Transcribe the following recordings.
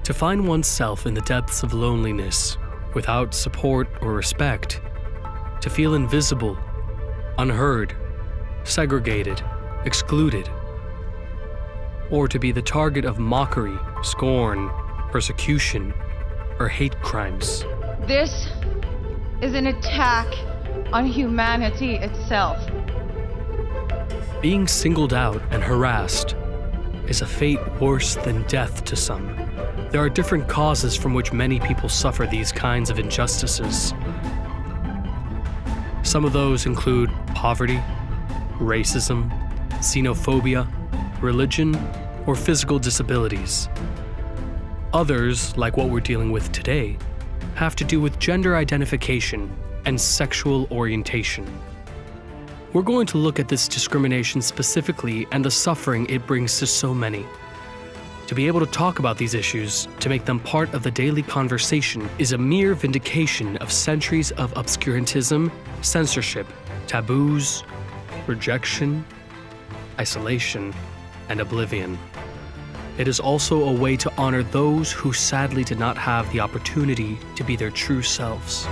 To find oneself in the depths of loneliness, without support or respect, to feel invisible, unheard, segregated, excluded, or to be the target of mockery, scorn, persecution, or hate crimes. This is an attack on humanity itself. Being singled out and harassed is a fate worse than death to some. There are different causes from which many people suffer these kinds of injustices. Some of those include poverty, racism, xenophobia, religion, or physical disabilities. Others, like what we're dealing with today, have to do with gender identification and sexual orientation. We're going to look at this discrimination specifically and the suffering it brings to so many. To be able to talk about these issues, to make them part of the daily conversation, is a mere vindication of centuries of obscurantism, censorship, taboos, rejection, isolation, and oblivion. It is also a way to honor those who sadly did not have the opportunity to be their true selves.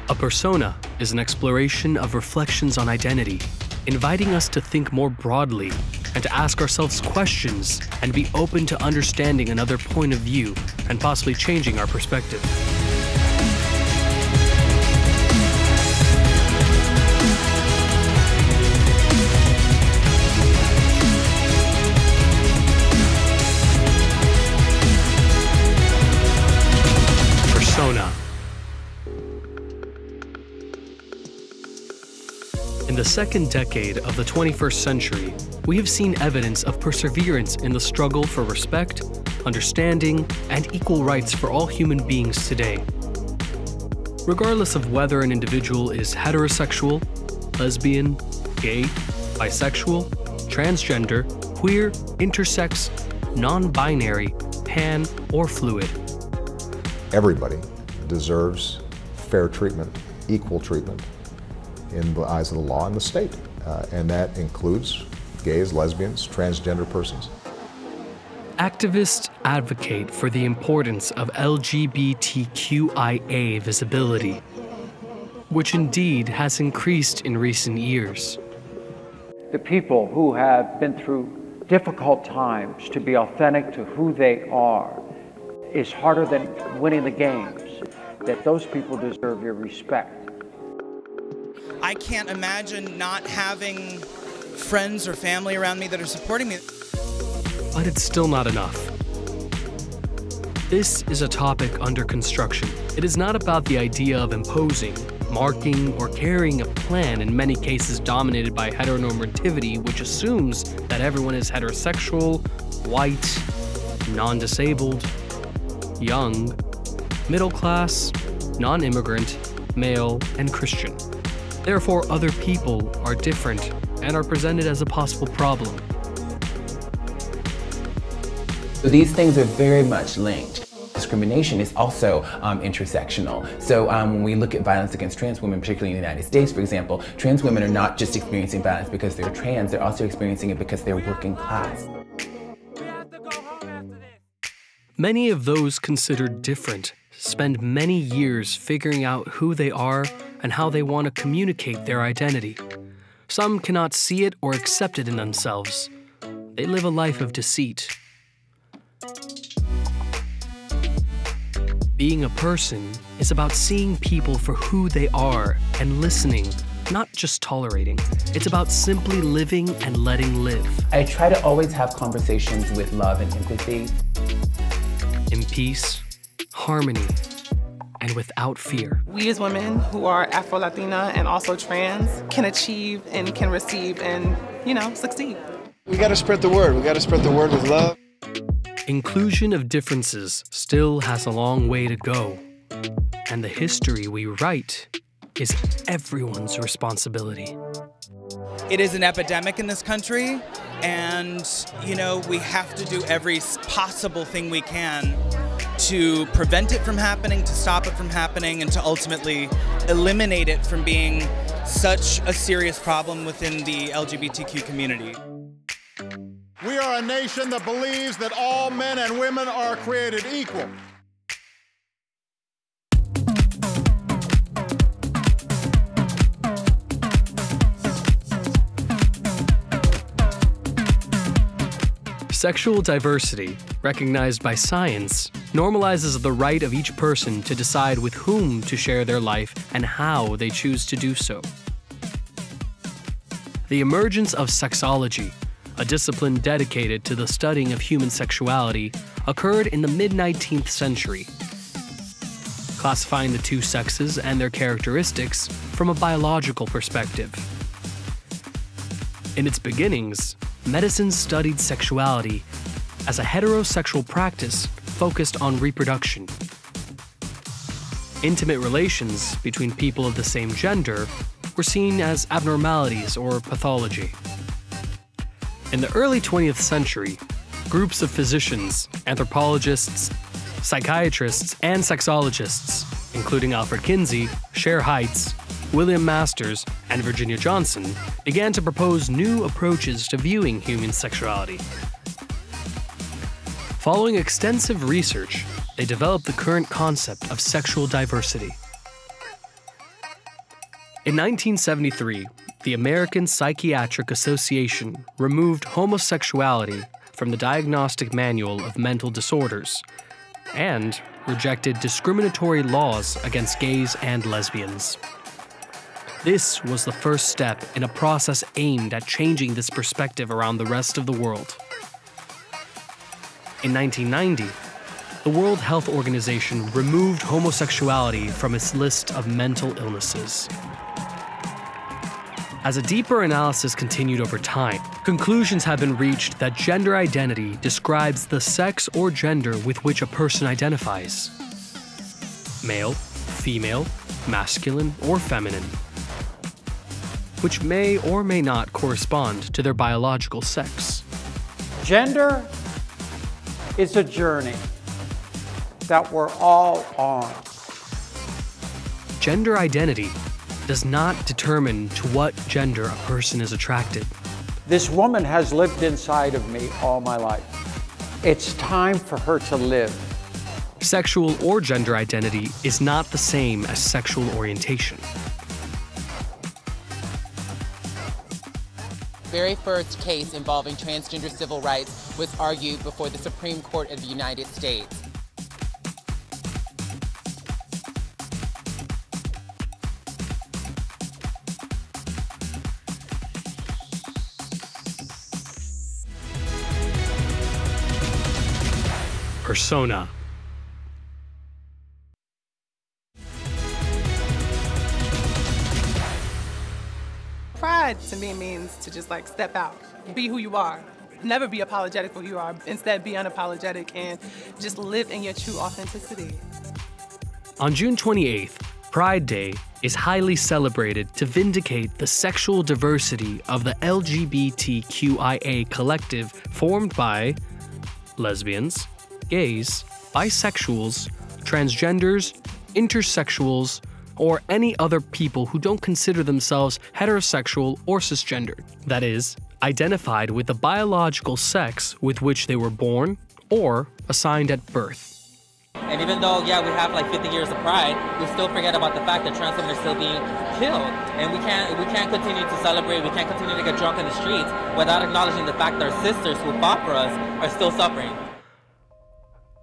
A persona is an exploration of reflections on identity, inviting us to think more broadly and to ask ourselves questions and be open to understanding another point of view and possibly changing our perspective. Persona. In the second decade of the 21st century, we have seen evidence of perseverance in the struggle for respect, understanding, and equal rights for all human beings today. Regardless of whether an individual is heterosexual, lesbian, gay, bisexual, transgender, queer, intersex, non-binary, pan, or fluid. Everybody deserves fair treatment, equal treatment in the eyes of the law and the state, and that includes gays, lesbians, transgender persons. Activists advocate for the importance of LGBTQIA visibility, which indeed has increased in recent years. The people who have been through difficult times to be authentic to who they are is harder than winning the games, that those people deserve your respect. I can't imagine not having friends or family around me that are supporting me. But it's still not enough. This is a topic under construction. It is not about the idea of imposing, marking, or carrying a plan, in many cases dominated by heteronormativity, which assumes that everyone is heterosexual, white, non-disabled, young, middle class, non-immigrant, male, and Christian. Therefore, other people are different and are presented as a possible problem. So these things are very much linked. Discrimination is also intersectional. So when we look at violence against trans women, particularly in the United States, for example, trans women are not just experiencing violence because they're trans, they're also experiencing it because they're working class. Many of those considered different spend many years figuring out who they are and how they want to communicate their identity. Some cannot see it or accept it in themselves. They live a life of deceit. Being a person is about seeing people for who they are and listening, not just tolerating. It's about simply living and letting live. I try to always have conversations with love and empathy. In peace, harmony, and without fear. We as women who are Afro-Latina and also trans can achieve and can receive and, succeed. We gotta spread the word. We gotta spread the word with love. Inclusion of differences still has a long way to go, and the history we write is everyone's responsibility. It is an epidemic in this country, and, we have to do every possible thing we can to prevent it from happening, to stop it from happening, and to ultimately eliminate it from being such a serious problem within the LGBTQ community. We are a nation that believes that all men and women are created equal. Sexual diversity, recognized by science, normalizes the right of each person to decide with whom to share their life and how they choose to do so. The emergence of sexology, a discipline dedicated to the studying of human sexuality, occurred in the mid-19th century, classifying the two sexes and their characteristics from a biological perspective. In its beginnings, medicine studied sexuality as a heterosexual practice focused on reproduction. Intimate relations between people of the same gender were seen as abnormalities or pathology. In the early 20th century, groups of physicians, anthropologists, psychiatrists, and sexologists, including Alfred Kinsey, Cher Heitz, William Masters, and Virginia Johnson, began to propose new approaches to viewing human sexuality. Following extensive research, they developed the current concept of sexual diversity. In 1973, the American Psychiatric Association removed homosexuality from the Diagnostic Manual of Mental Disorders and rejected discriminatory laws against gays and lesbians. This was the first step in a process aimed at changing this perspective around the rest of the world. In 1990, the World Health Organization removed homosexuality from its list of mental illnesses. As a deeper analysis continued over time, conclusions have been reached that gender identity describes the sex or gender with which a person identifies. Male, female, masculine, or feminine, which may or may not correspond to their biological sex. Gender is a journey that we're all on. Gender identity does not determine to what gender a person is attracted. This woman has lived inside of me all my life. It's time for her to live. Sexual or gender identity is not the same as sexual orientation. The very first case involving transgender civil rights was argued before the Supreme Court of the United States. Persona. Pride to me means to just like step out, be who you are. Never be apologetic for who you are. Instead, be unapologetic and just live in your true authenticity. On June 28th, Pride Day is highly celebrated to vindicate the sexual diversity of the LGBTQIA collective formed by lesbians, gays, bisexuals, transgenders, intersexuals, or any other people who don't consider themselves heterosexual or cisgendered. That is, identified with the biological sex with which they were born or assigned at birth. And even though, we have like 50 years of Pride, we still forget about the fact that trans women are still being killed. And we can't continue to celebrate, we can't continue to get drunk in the streets without acknowledging the fact that our sisters who fought for us are still suffering.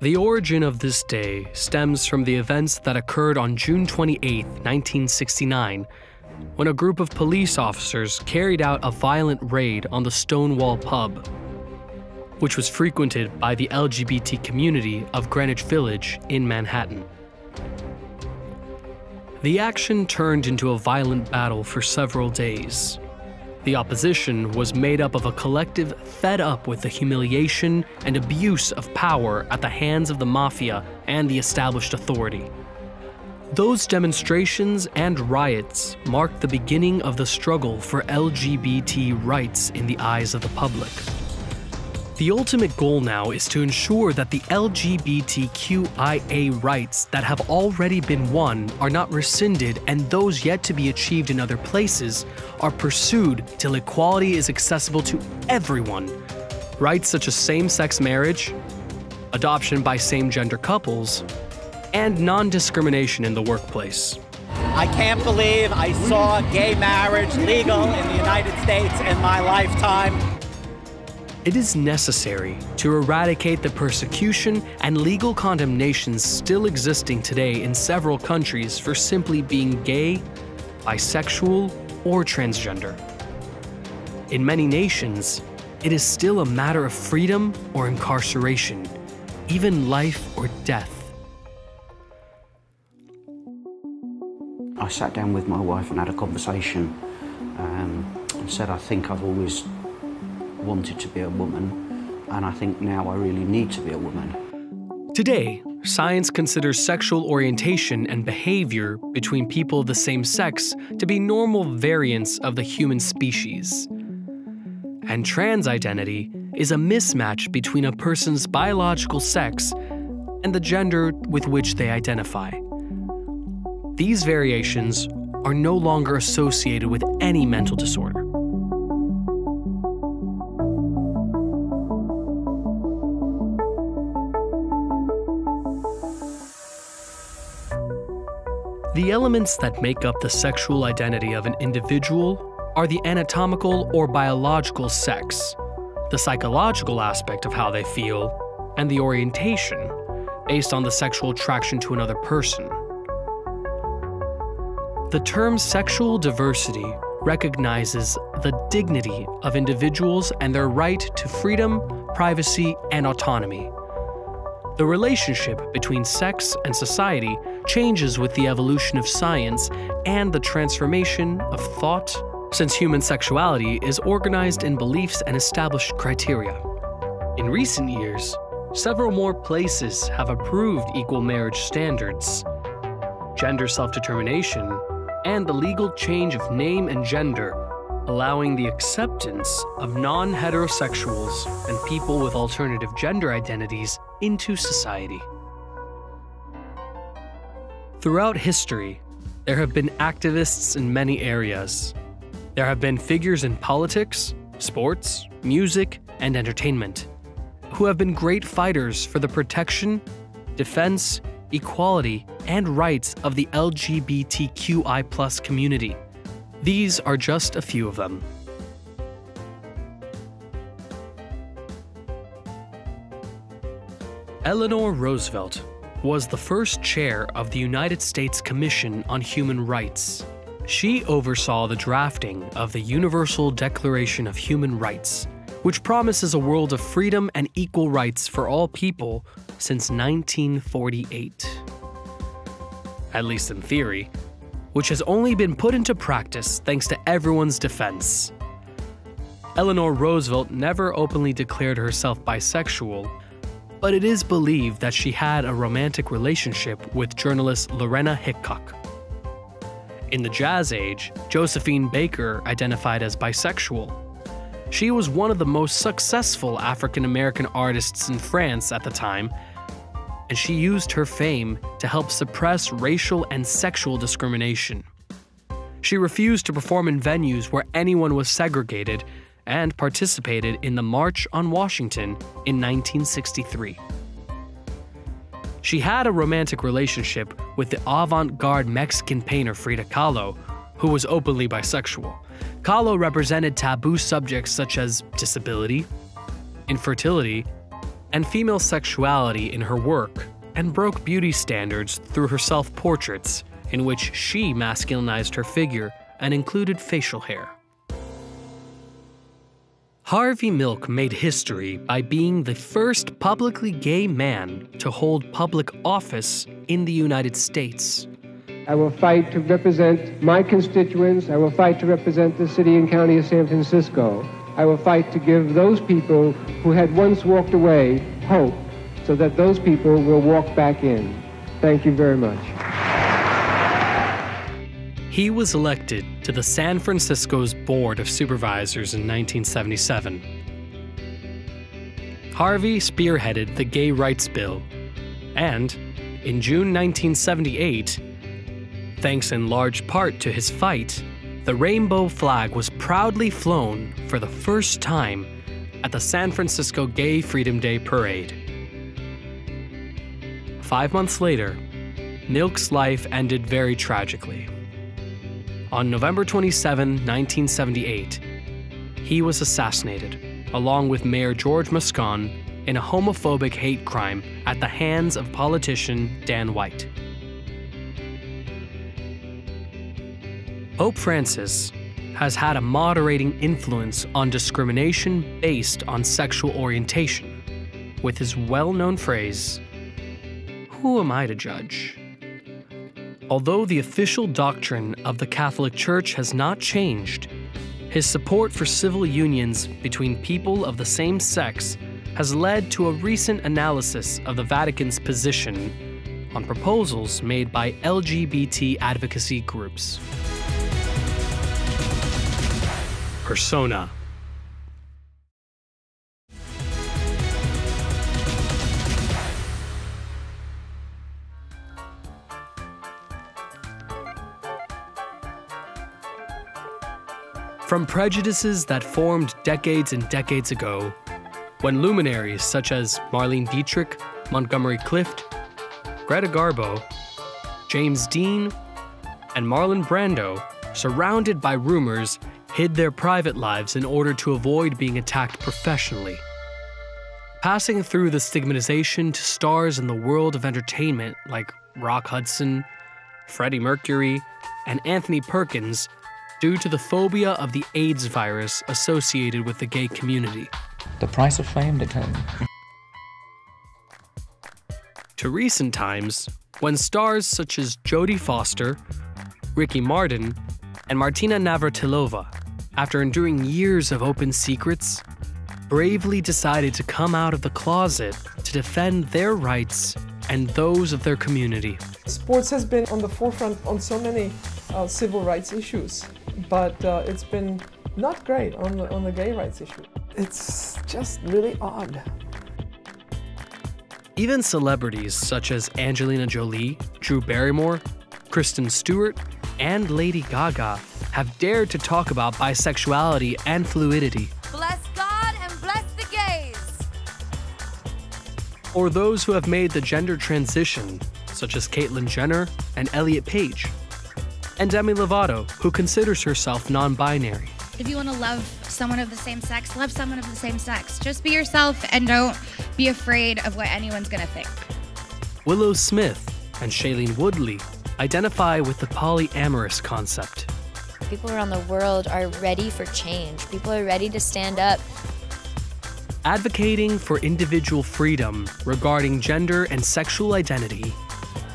The origin of this day stems from the events that occurred on June 28, 1969, when a group of police officers carried out a violent raid on the Stonewall Pub, which was frequented by the LGBT community of Greenwich Village in Manhattan. The action turned into a violent battle for several days. The opposition was made up of a collective fed up with the humiliation and abuse of power at the hands of the mafia and the established authority. Those demonstrations and riots marked the beginning of the struggle for LGBT rights in the eyes of the public. The ultimate goal now is to ensure that the LGBTQIA rights that have already been won are not rescinded, and those yet to be achieved in other places are pursued till equality is accessible to everyone. Rights such as same-sex marriage, adoption by same-gender couples, and non-discrimination in the workplace. I can't believe I saw gay marriage legal in the United States in my lifetime. It is necessary to eradicate the persecution and legal condemnations still existing today in several countries for simply being gay, bisexual, or transgender. In many nations, it is still a matter of freedom or incarceration, even life or death. I sat down with my wife and had a conversation and said, I think I've always wanted to be a woman, and I think now I really need to be a woman. Today, science considers sexual orientation and behavior between people of the same sex to be normal variants of the human species. And trans identity is a mismatch between a person's biological sex and the gender with which they identify. These variations are no longer associated with any mental disorder. The elements that make up the sexual identity of an individual are the anatomical or biological sex, the psychological aspect of how they feel, and the orientation, based on the sexual attraction to another person. The term sexual diversity recognizes the dignity of individuals and their right to freedom, privacy, and autonomy. The relationship between sex and society changes with the evolution of science and the transformation of thought, since human sexuality is organized in beliefs and established criteria. In recent years, several more places have approved equal marriage standards, gender self-determination, and the legal change of name and gender, allowing the acceptance of non-heterosexuals and people with alternative gender identities into society. Throughout history, there have been activists in many areas. There have been figures in politics, sports, music, and entertainment who have been great fighters for the protection, defense, equality, and rights of the LGBTQI+ community. These are just a few of them. Eleanor Roosevelt was the first chair of the United States Commission on Human Rights. She oversaw the drafting of the Universal Declaration of Human Rights, which promises a world of freedom and equal rights for all people since 1948. At least in theory, which has only been put into practice thanks to everyone's defense. Eleanor Roosevelt never openly declared herself bisexual, but it is believed that she had a romantic relationship with journalist Lorena Hickok. In the Jazz Age, Josephine Baker identified as bisexual. She was one of the most successful African-American artists in France at the time, and she used her fame to help suppress racial and sexual discrimination. She refused to perform in venues where anyone was segregated and participated in the March on Washington in 1963. She had a romantic relationship with the avant-garde Mexican painter Frida Kahlo, who was openly bisexual. Kahlo represented taboo subjects such as disability, infertility, and female sexuality in her work, and broke beauty standards through her self-portraits, in which she masculinized her figure and included facial hair. Harvey Milk made history by being the first publicly gay man to hold public office in the United States. I will fight to represent my constituents. I will fight to represent the city and county of San Francisco. I will fight to give those people who had once walked away hope so that those people will walk back in. Thank you very much. He was elected to the San Francisco's Board of Supervisors in 1977. Harvey spearheaded the Gay Rights Bill, and in June 1978, thanks in large part to his fight, the rainbow flag was proudly flown for the first time at the San Francisco Gay Freedom Day Parade. 5 months later, Milk's life ended very tragically. On November 27, 1978, he was assassinated, along with Mayor George Moscone, in a homophobic hate crime at the hands of politician Dan White. Pope Francis has had a moderating influence on discrimination based on sexual orientation, with his well-known phrase, "Who am I to judge?" Although the official doctrine of the Catholic Church has not changed, his support for civil unions between people of the same sex has led to a recent analysis of the Vatican's position on proposals made by LGBT advocacy groups. Persona. From prejudices that formed decades and decades ago, when luminaries such as Marlene Dietrich, Montgomery Clift, Greta Garbo, James Dean, and Marlon Brando, surrounded by rumors, hid their private lives in order to avoid being attacked professionally. Passing through the stigmatization to stars in the world of entertainment like Rock Hudson, Freddie Mercury, and Anthony Perkins due to the phobia of the AIDS virus associated with the gay community. The price of fame, they tell me. To recent times, when stars such as Jodie Foster, Ricky Martin, and Martina Navratilova, after enduring years of open secrets, bravely decided to come out of the closet to defend their rights and those of their community. Sports has been on the forefront on so many civil rights issues, but it's been not great on the gay rights issue. It's just really odd. Even celebrities such as Angelina Jolie, Drew Barrymore, Kristen Stewart, and Lady Gaga have dared to talk about bisexuality and fluidity. Bless God and bless the gays. Or those who have made the gender transition, such as Caitlyn Jenner and Elliot Page. And Demi Lovato, who considers herself non-binary. If you want to love someone of the same sex, love someone of the same sex. Just be yourself and don't be afraid of what anyone's gonna think. Willow Smith and Shailene Woodley identify with the polyamorous concept. People around the world are ready for change. People are ready to stand up. Advocating for individual freedom regarding gender and sexual identity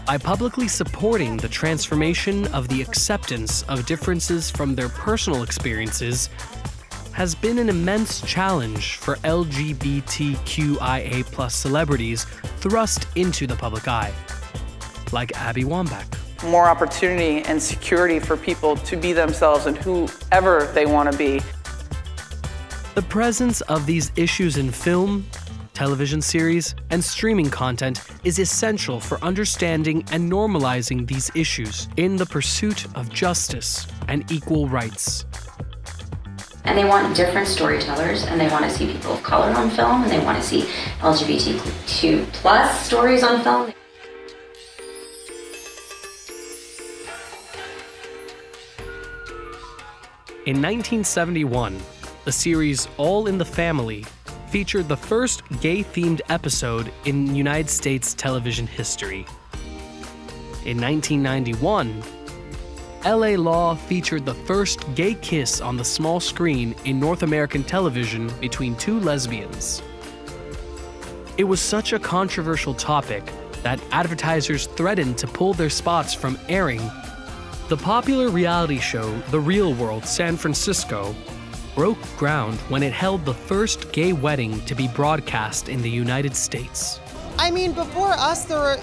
by publicly supporting the transformation of the acceptance of differences from their personal experiences has been an immense challenge for LGBTQIA+ celebrities thrust into the public eye, like Abby Wambach. More opportunity and security for people to be themselves and whoever they want to be. The presence of these issues in film, television series, and streaming content is essential for understanding and normalizing these issues in the pursuit of justice and equal rights. And they want different storytellers, and they want to see people of color on film, and they want to see LGBTQ+ stories on film. In 1971, the series All in the Family featured the first gay-themed episode in United States television history. In 1991, LA Law featured the first gay kiss on the small screen in North American television between two lesbians. It was such a controversial topic that advertisers threatened to pull their spots from airing. The popular reality show The Real World San Francisco broke ground when it held the first gay wedding to be broadcast in the United States. I mean, before us, there were,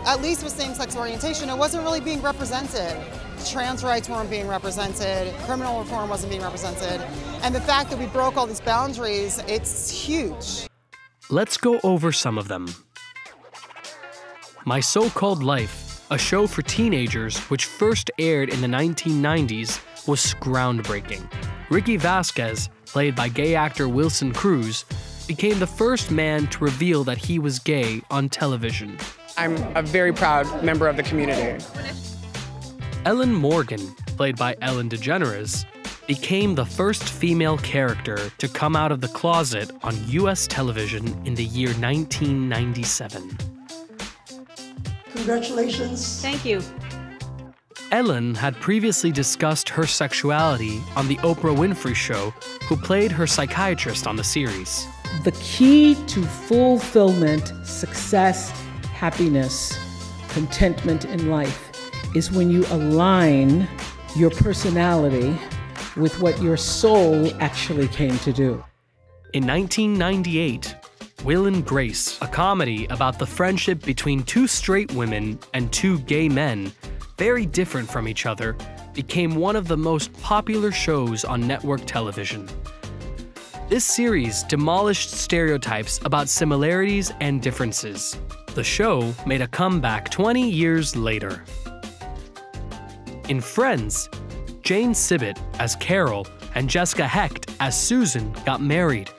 at least with same-sex orientation, it wasn't really being represented. Trans rights weren't being represented, criminal reform wasn't being represented, and the fact that we broke all these boundaries, it's huge. Let's go over some of them. My So-Called Life, a show for teenagers which first aired in the 1990s, was groundbreaking. Ricky Vasquez, played by gay actor Wilson Cruz, became the first man to reveal that he was gay on television. I'm a very proud member of the community. Ellen Morgan, played by Ellen DeGeneres, became the first female character to come out of the closet on US television in the year 1997. Congratulations. Thank you. Ellen had previously discussed her sexuality on The Oprah Winfrey Show, who played her psychiatrist on the series. The key to fulfillment, success, happiness, contentment in life is when you align your personality with what your soul actually came to do. In 1998, Will and Grace, a comedy about the friendship between two straight women and two gay men, very different from each other, became one of the most popular shows on network television. This series demolished stereotypes about similarities and differences. The show made a comeback 20 years later. In Friends, Jane Sibbett as Carol and Jessica Hecht as Susan got married.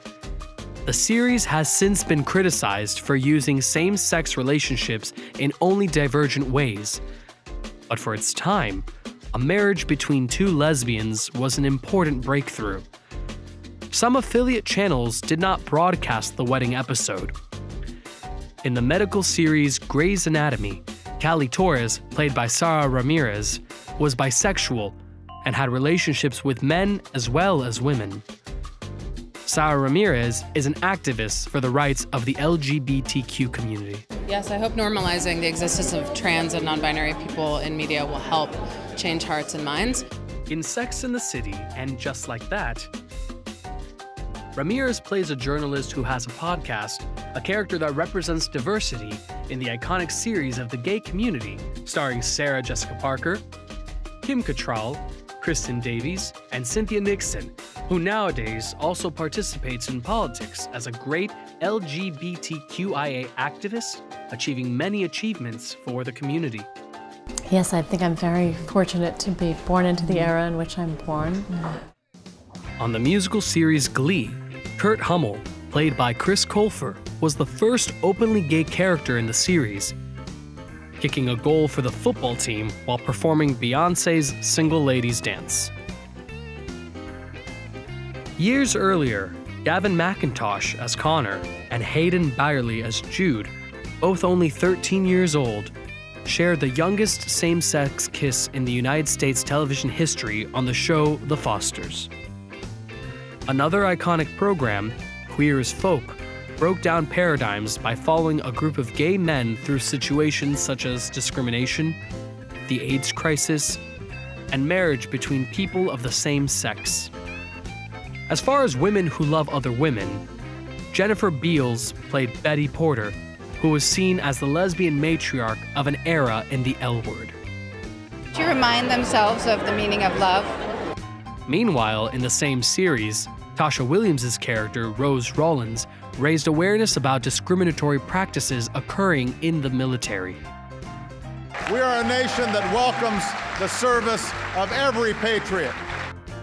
The series has since been criticized for using same-sex relationships in only divergent ways. But for its time, a marriage between two lesbians was an important breakthrough. Some affiliate channels did not broadcast the wedding episode. In the medical series Grey's Anatomy, Callie Torres, played by Sara Ramirez, was bisexual and had relationships with men as well as women. Sara Ramirez is an activist for the rights of the LGBTQ community. Yes, I hope normalizing the existence of trans and non-binary people in media will help change hearts and minds. In Sex and the City and Just Like That, Ramirez plays a journalist who has a podcast, a character that represents diversity in the iconic series of the gay community, starring Sarah Jessica Parker, Kim Cattrall, Kristen Davies, and Cynthia Nixon, who nowadays also participates in politics as a great LGBTQIA activist, achieving many achievements for the community. Yes, I think I'm very fortunate to be born into the era in which I'm born. On the musical series Glee, Kurt Hummel, played by Chris Colfer, was the first openly gay character in the series, kicking a goal for the football team while performing Beyoncé's Single Ladies Dance. Years earlier, Gavin McIntosh as Connor and Hayden Byerly as Jude, both only 13 years old, shared the youngest same-sex kiss in the United States television history on the show The Fosters. Another iconic program, Queer as Folk, broke down paradigms by following a group of gay men through situations such as discrimination, the AIDS crisis, and marriage between people of the same sex. As far as women who love other women, Jennifer Beals played Betty Porter, who was seen as the lesbian matriarch of an era in the L Word. To remind themselves of the meaning of love. Meanwhile, in the same series, Tasha Williams' character, Rose Rollins, raised awareness about discriminatory practices occurring in the military. We are a nation that welcomes the service of every patriot.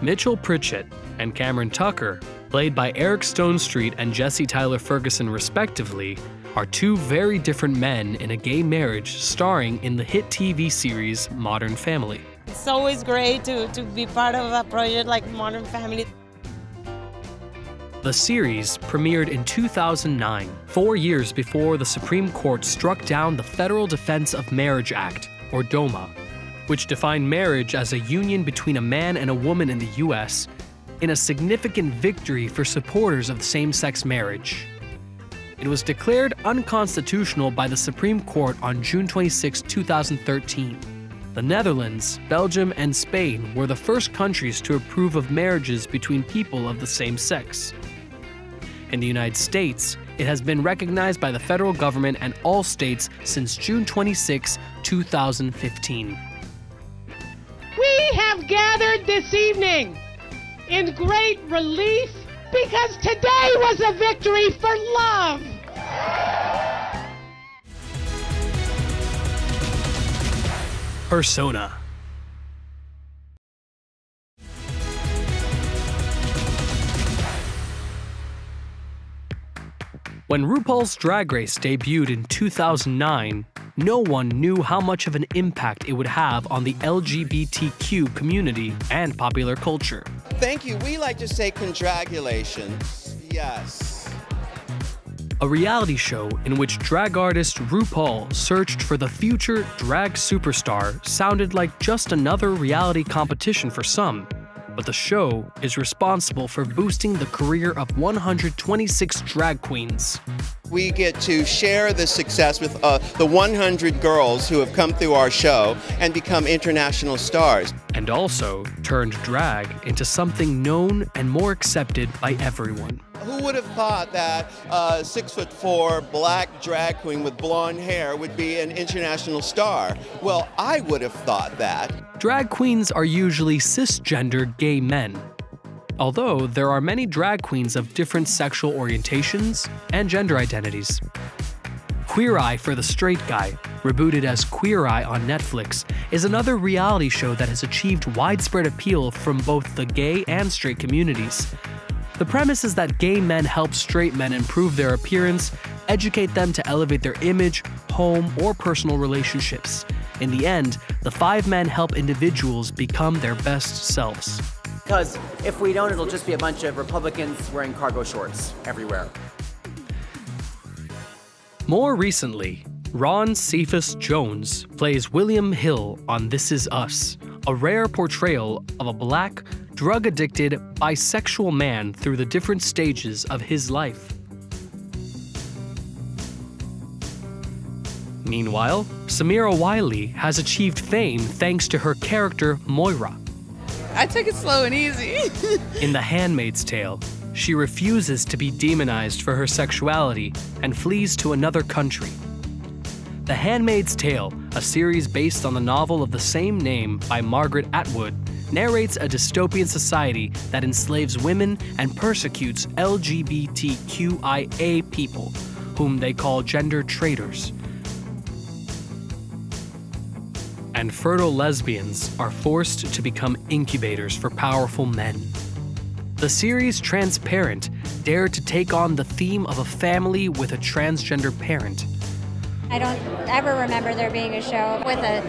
Mitchell Pritchett and Cameron Tucker, played by Eric Stonestreet and Jesse Tyler Ferguson respectively, are two very different men in a gay marriage starring in the hit TV series Modern Family. It's always great to be part of a project like Modern Family. The series premiered in 2009, 4 years before the Supreme Court struck down the Federal Defense of Marriage Act, or DOMA, which defined marriage as a union between a man and a woman in the U.S., in a significant victory for supporters of same-sex marriage. It was declared unconstitutional by the Supreme Court on June 26, 2013. The Netherlands, Belgium, and Spain were the first countries to approve of marriages between people of the same sex. In the United States, it has been recognized by the federal government and all states since June 26, 2015. We have gathered this evening in great relief because today was a victory for love. Persona. When RuPaul's Drag Race debuted in 2009, no one knew how much of an impact it would have on the LGBTQ community and popular culture. Thank you. We like to say congratulations. Yes. A reality show in which drag artist RuPaul searched for the future drag superstar sounded like just another reality competition for some, but the show is responsible for boosting the career of 126 drag queens. We get to share the success with the 100 girls who have come through our show and become international stars. And also turned drag into something known and more accepted by everyone. Who would have thought that a 6'4" black drag queen with blonde hair would be an international star? Well, I would have thought that. Drag queens are usually cisgender gay men, although there are many drag queens of different sexual orientations and gender identities. Queer Eye for the Straight Guy, rebooted as Queer Eye on Netflix, is another reality show that has achieved widespread appeal from both the gay and straight communities. The premise is that gay men help straight men improve their appearance, educate them to elevate their image, home, or personal relationships. In the end, the 5 men help individuals become their best selves. Because if we don't, it'll just be a bunch of Republicans wearing cargo shorts everywhere. More recently, Ron Cephas Jones plays William Hill on This Is Us, a rare portrayal of a black, drug-addicted, bisexual man through the different stages of his life. Meanwhile, Samira Wiley has achieved fame thanks to her character Moira. I took it slow and easy. In The Handmaid's Tale, she refuses to be demonized for her sexuality and flees to another country. The Handmaid's Tale, a series based on the novel of the same name by Margaret Atwood, narrates a dystopian society that enslaves women and persecutes LGBTQIA people, whom they call gender traitors. And fertile lesbians are forced to become incubators for powerful men. The series Transparent dared to take on the theme of a family with a transgender parent. I don't ever remember there being a show with a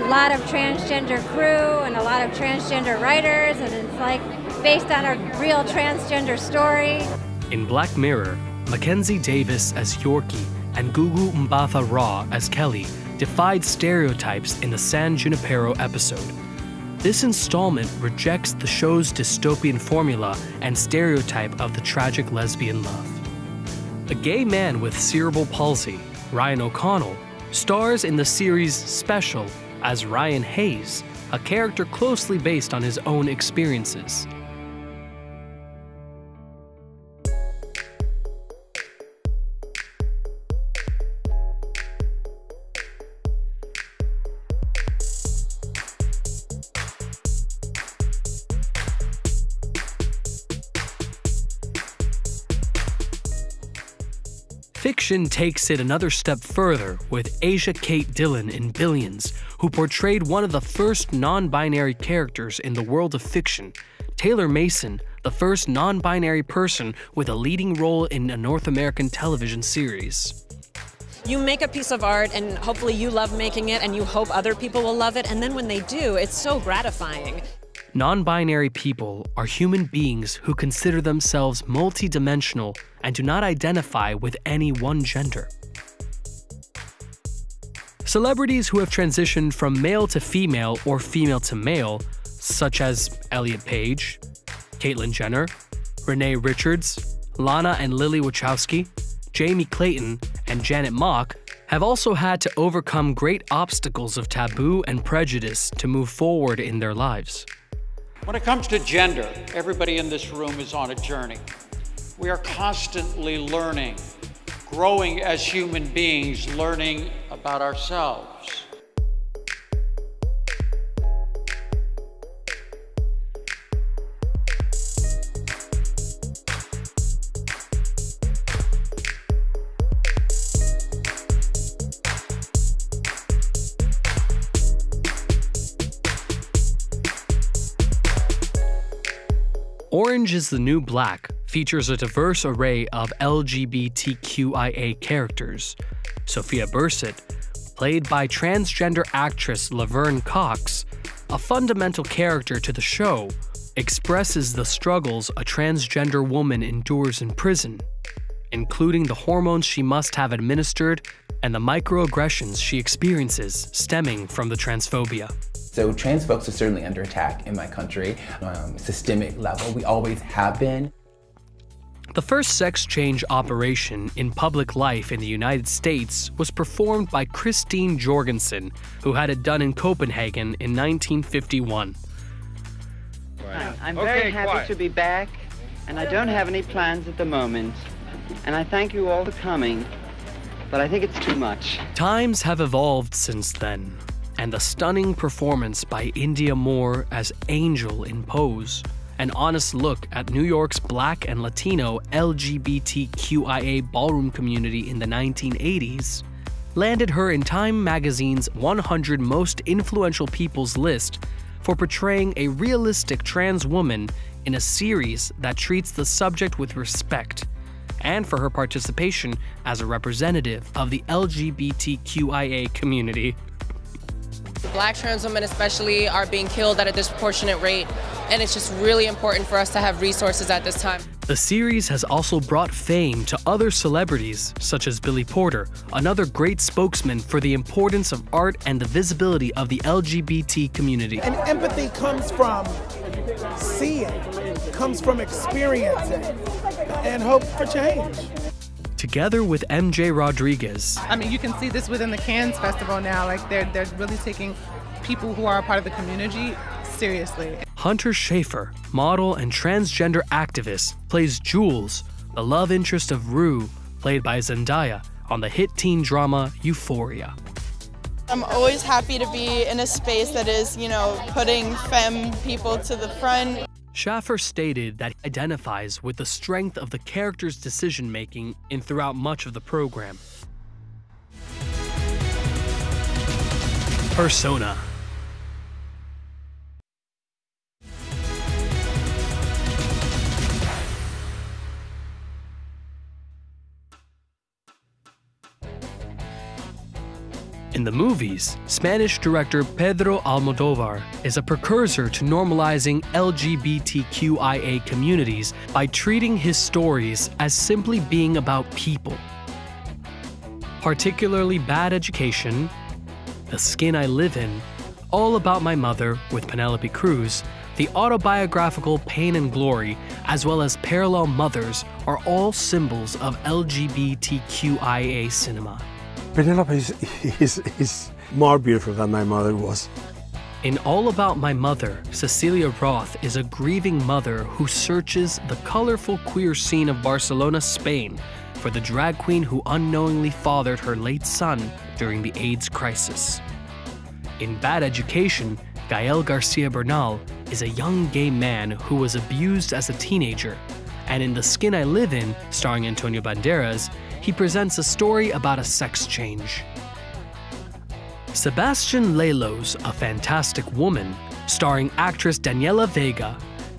lot of transgender crew and a lot of transgender writers, and it's like based on a real transgender story. In Black Mirror, Mackenzie Davis as Yorkie and Gugu Mbatha-Raw as Kelly defied stereotypes in the San Junipero episode. This installment rejects the show's dystopian formula and stereotype of the tragic lesbian love. A gay man with cerebral palsy, Ryan O'Connell, stars in the series Special as Ryan Hayes, a character closely based on his own experiences. Fiction takes it another step further with Asia Kate Dillon in Billions, who portrayed one of the first non-binary characters in the world of fiction, Taylor Mason, the first non-binary person with a leading role in a North American television series. You make a piece of art and hopefully you love making it and you hope other people will love it, and then when they do, it's so gratifying. Non-binary people are human beings who consider themselves multidimensional and do not identify with any one gender. Celebrities who have transitioned from male to female or female to male, such as Elliot Page, Caitlyn Jenner, Renee Richards, Lana and Lily Wachowski, Jamie Clayton, and Janet Mock, have also had to overcome great obstacles of taboo and prejudice to move forward in their lives. When it comes to gender, everybody in this room is on a journey. We are constantly learning, growing as human beings, learning about ourselves. Orange is the New Black features a diverse array of LGBTQIA characters. Sophia Bursett, played by transgender actress Laverne Cox, a fundamental character to the show, expresses the struggles a transgender woman endures in prison, including the hormones she must have administered and the microaggressions she experiences stemming from the transphobia. So trans folks are certainly under attack in my country, systemic level. We always have been. The first sex change operation in public life in the United States was performed by Christine Jorgensen, who had it done in Copenhagen in 1951. I'm very happy to be back, and I don't have any plans at the moment. And I thank you all for coming, but I think it's too much. Times have evolved since then, and the stunning performance by India Moore as Angel in Pose, an honest look at New York's Black and Latino LGBTQIA ballroom community in the 1980s, landed her in Time magazine's 100 Most Influential People's list for portraying a realistic trans woman in a series that treats the subject with respect, and for her participation as a representative of the LGBTQIA community. Black trans women especially are being killed at a disproportionate rate, and it's just really important for us to have resources at this time. The series has also brought fame to other celebrities, such as Billy Porter, another great spokesman for the importance of art and the visibility of the LGBT community. And empathy comes from seeing, comes from experiencing, and hope for change. Together with MJ Rodriguez. I mean, you can see this within the Cannes Festival now. Like, they're really taking people who are a part of the community seriously. Hunter Schafer, model and transgender activist, plays Jules, the love interest of Rue, played by Zendaya, on the hit teen drama Euphoria. I'm always happy to be in a space that is, putting femme people to the front. Schaffer stated that he identifies with the strength of the character's decision-making in throughout much of the program. Persona. In the movies, Spanish director Pedro Almodóvar is a precursor to normalizing LGBTQIA communities by treating his stories as simply being about people. Particularly Bad Education, The Skin I Live In, All About My Mother with Penelope Cruz, the autobiographical Pain and Glory, as well as Parallel Mothers are all symbols of LGBTQIA cinema. Penelope is more beautiful than my mother was. In All About My Mother, Cecilia Roth is a grieving mother who searches the colorful queer scene of Barcelona, Spain, for the drag queen who unknowingly fathered her late son during the AIDS crisis. In Bad Education, Gael Garcia Bernal is a young gay man who was abused as a teenager. And in The Skin I Live In, starring Antonio Banderas, he presents a story about a sex change. Sebastian Lelo's A Fantastic Woman, starring actress Daniela Vega,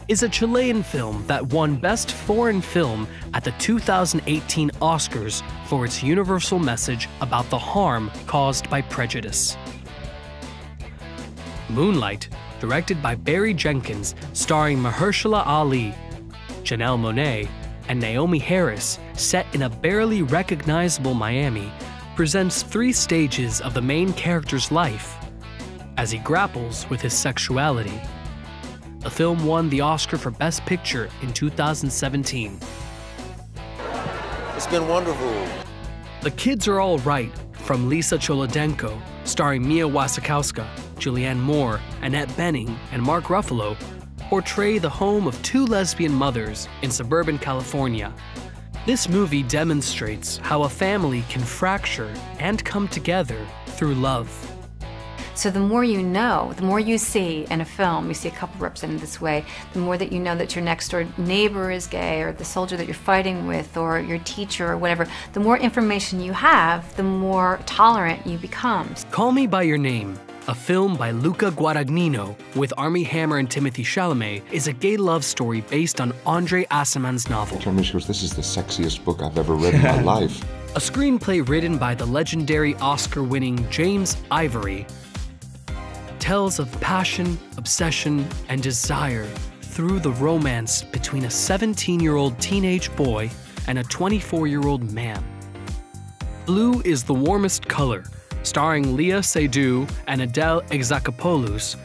is a Chilean film that won Best Foreign Film at the 2018 Oscars for its universal message about the harm caused by prejudice. Moonlight, directed by Barry Jenkins, starring Mahershala Ali, Janelle Monáe, and Naomi Harris, set in a barely recognizable Miami, presents 3 stages of the main character's life as he grapples with his sexuality. The film won the Oscar for Best Picture in 2017. It's been wonderful. The Kids Are All Right, from Lisa Cholodenko, starring Mia Wasikowska, Julianne Moore, Annette Bening, and Mark Ruffalo, portray the home of 2 lesbian mothers in suburban California. This movie demonstrates how a family can fracture and come together through love. So the more you know, the more you see in a film, you see a couple represented this way, the more that you know that your next door neighbor is gay, or the soldier that you're fighting with, or your teacher, or whatever, the more information you have, the more tolerant you become. Call Me By Your Name, a film by Luca Guadagnino with Armie Hammer and Timothée Chalamet, is a gay love story based on Andre Aciman's novel. She goes, "This is the sexiest book I've ever read in my life." A screenplay written by the legendary Oscar-winning James Ivory tells of passion, obsession, and desire through the romance between a 17-year-old teenage boy and a 24-year-old man. Blue is the warmest color, starring Léa Seydoux and Adele Exarchopoulos,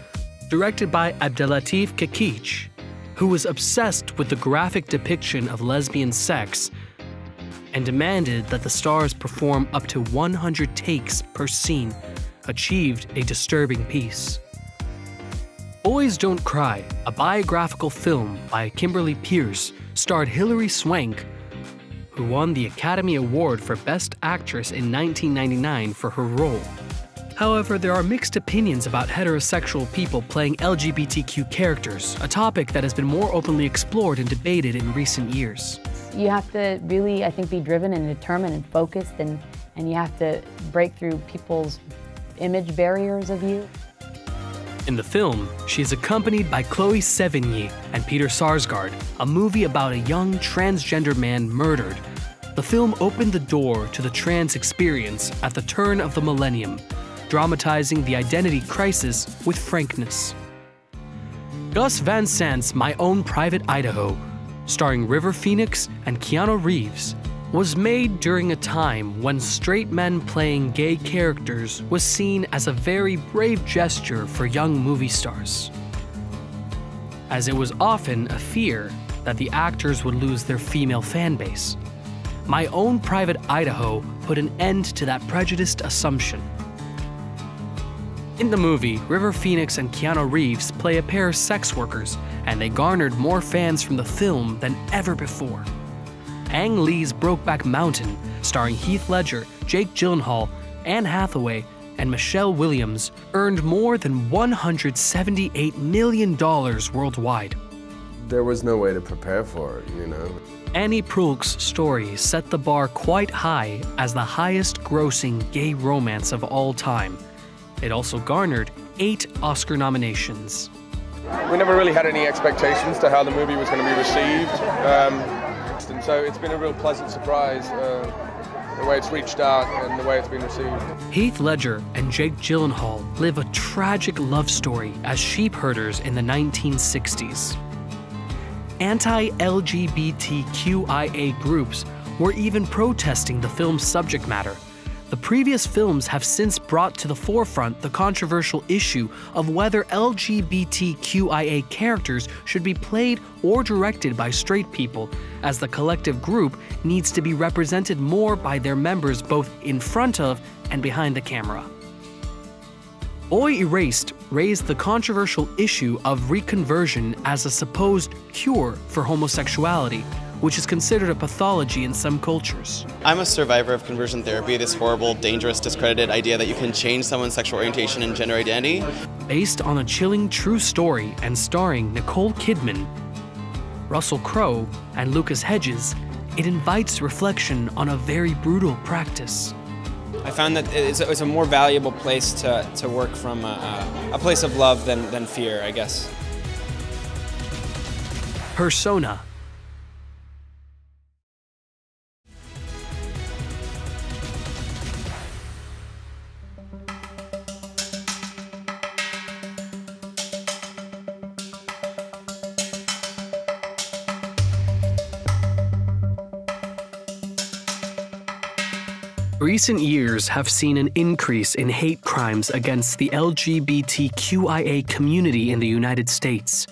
directed by Abdelatif Kechiche, who was obsessed with the graphic depiction of lesbian sex and demanded that the stars perform up to 100 takes per scene, achieved a disturbing piece. Boys Don't Cry, a biographical film by Kimberly Peirce, starred Hilary Swank, who won the Academy Award for Best Actress in 1999 for her role. However, there are mixed opinions about heterosexual people playing LGBTQ characters, a topic that has been more openly explored and debated in recent years. You have to really, I think, be driven and determined and focused, and you have to break through people's image barriers of you. In the film, she is accompanied by Chloe Sevigny and Peter Sarsgaard, a movie about a young transgender man murdered. The film opened the door to the trans experience at the turn of the millennium, dramatizing the identity crisis with frankness. Gus Van Sant's My Own Private Idaho, starring River Phoenix and Keanu Reeves, was made during a time when straight men playing gay characters was seen as a very brave gesture for young movie stars, as it was often a fear that the actors would lose their female fan base. My Own Private Idaho put an end to that prejudiced assumption. In the movie, River Phoenix and Keanu Reeves play a pair of sex workers, and they garnered more fans from the film than ever before. Ang Lee's Brokeback Mountain, starring Heath Ledger, Jake Gyllenhaal, Anne Hathaway, and Michelle Williams, earned more than $178 million worldwide. There was no way to prepare for it, you know? Annie Proulx's story set the bar quite high as the highest-grossing gay romance of all time. It also garnered 8 Oscar nominations. We never really had any expectations to how the movie was going to be received. And so it's been a real pleasant surprise, the way it's reached out and the way it's been received. Heath Ledger and Jake Gyllenhaal live a tragic love story as sheep herders in the 1960s. Anti-LGBTQIA groups were even protesting the film's subject matter. The previous films have since brought to the forefront the controversial issue of whether LGBTQIA characters should be played or directed by straight people, as the collective group needs to be represented more by their members both in front of and behind the camera. Boy Erased raised the controversial issue of reconversion as a supposed cure for homosexuality, which is considered a pathology in some cultures. I'm a survivor of conversion therapy, this horrible, dangerous, discredited idea that you can change someone's sexual orientation and gender identity. Based on a chilling true story and starring Nicole Kidman, Russell Crowe, and Lucas Hedges, it invites reflection on a very brutal practice. I found that it's a more valuable place to work from, a place of love than fear, I guess. Persona. Recent years have seen an increase in hate crimes against the LGBTQIA community in the United States.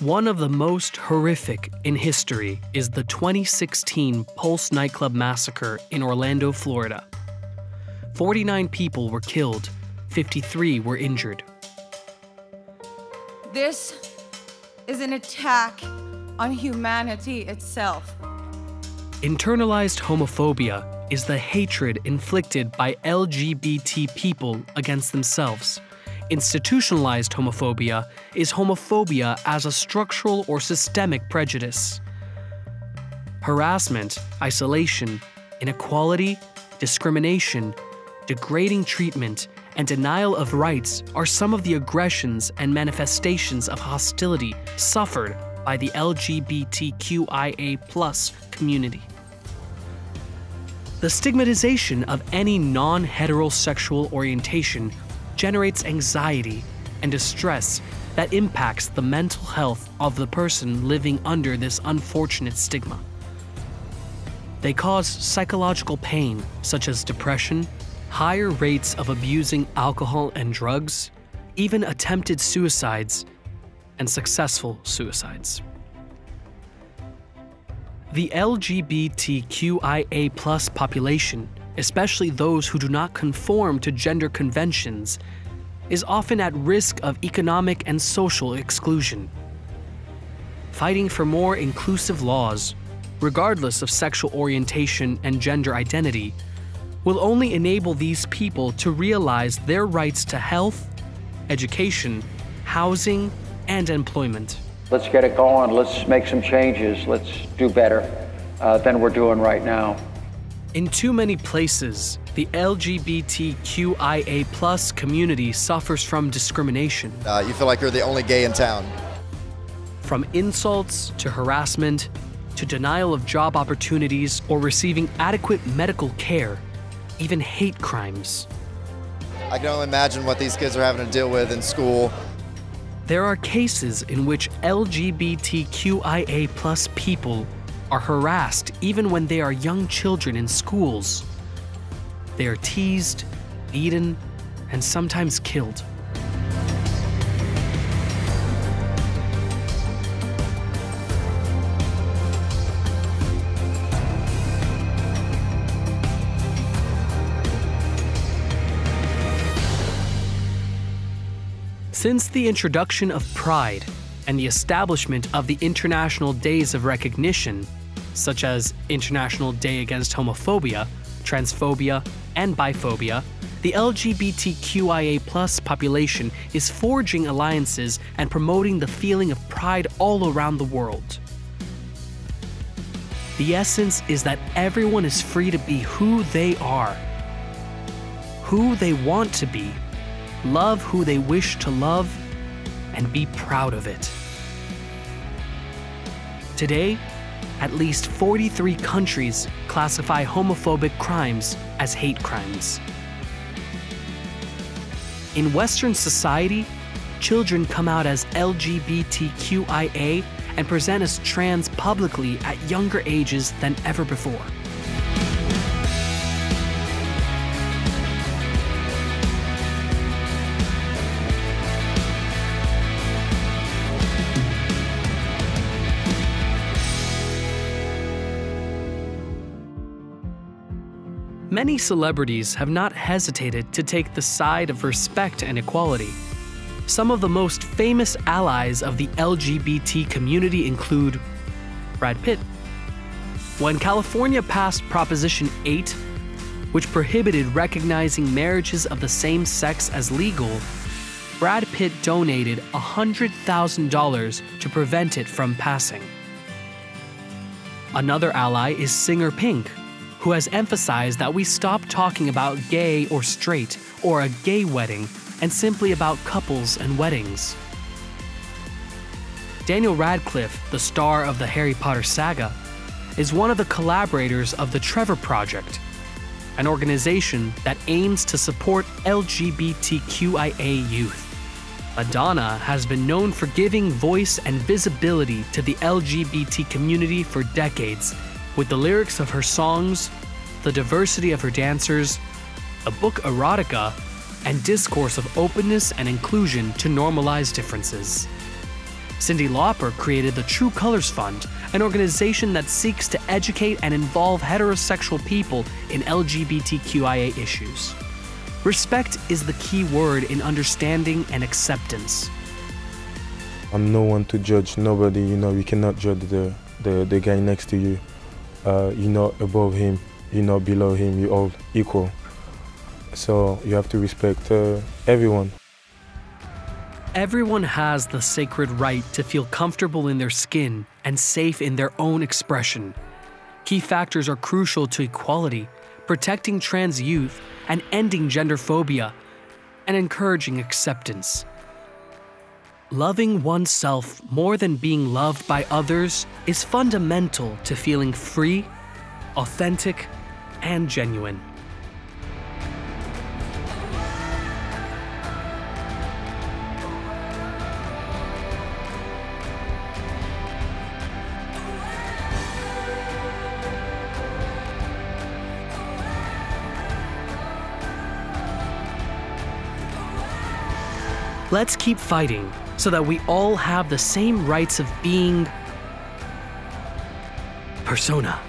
One of the most horrific in history is the 2016 Pulse nightclub massacre in Orlando, Florida. 49 people were killed, 53 were injured. This is an attack on humanity itself. Internalized homophobia is the hatred inflicted by LGBT people against themselves. Institutionalized homophobia is homophobia as a structural or systemic prejudice. Harassment, isolation, inequality, discrimination, degrading treatment, and denial of rights are some of the aggressions and manifestations of hostility suffered by the LGBTQIA+ community. The stigmatization of any non-heterosexual orientation generates anxiety and distress that impacts the mental health of the person living under this unfortunate stigma. They cause psychological pain, such as depression, higher rates of abusing alcohol and drugs, even attempted suicides, and successful suicides. The LGBTQIA+ population, especially those who do not conform to gender conventions, is often at risk of economic and social exclusion. Fighting for more inclusive laws, regardless of sexual orientation and gender identity, will only enable these people to realize their rights to health, education, housing, and employment. Let's get it going. Let's make some changes. Let's do better than we're doing right now. In too many places, the LGBTQIA+ community suffers from discrimination. You feel like you're the only gay in town. From insults to harassment to denial of job opportunities or receiving adequate medical care, even hate crimes. I can only imagine what these kids are having to deal with in school. There are cases in which LGBTQIA+ people are harassed even when they are young children in schools. They are teased, beaten, and sometimes killed. Since the introduction of Pride and the establishment of the International Days of Recognition, such as International Day Against Homophobia, Transphobia, and Biphobia, the LGBTQIA+ population is forging alliances and promoting the feeling of pride all around the world. The essence is that everyone is free to be who they are, who they want to be, love who they wish to love, and be proud of it. Today, at least 43 countries classify homophobic crimes as hate crimes. In Western society, children come out as LGBTQIA and present as trans publicly at younger ages than ever before. Many celebrities have not hesitated to take the side of respect and equality. Some of the most famous allies of the LGBT community include Brad Pitt. When California passed Proposition 8, which prohibited recognizing marriages of the same sex as legal, Brad Pitt donated $100,000 to prevent it from passing. Another ally is singer Pink, who has emphasized that we stop talking about gay or straight or a gay wedding and simply about couples and weddings. Daniel Radcliffe, the star of the Harry Potter saga, is one of the collaborators of the Trevor Project, an organization that aims to support LGBTQIA youth. Madonna has been known for giving voice and visibility to the LGBT community for decades, with the lyrics of her songs, the diversity of her dancers, a book erotica, and discourse of openness and inclusion to normalize differences. Cyndi Lauper created the True Colors Fund, an organization that seeks to educate and involve heterosexual people in LGBTQIA issues. Respect is the key word in understanding and acceptance. I'm no one to judge nobody, you cannot judge the guy next to you. You're not above him, you're not below him, you're all equal. So you have to respect everyone. Everyone has the sacred right to feel comfortable in their skin and safe in their own expression. Key factors are crucial to equality, protecting trans youth, and ending gender phobia, and encouraging acceptance. Loving oneself more than being loved by others is fundamental to feeling free, authentic, and genuine. Let's keep fighting so that we all have the same rights of being persona.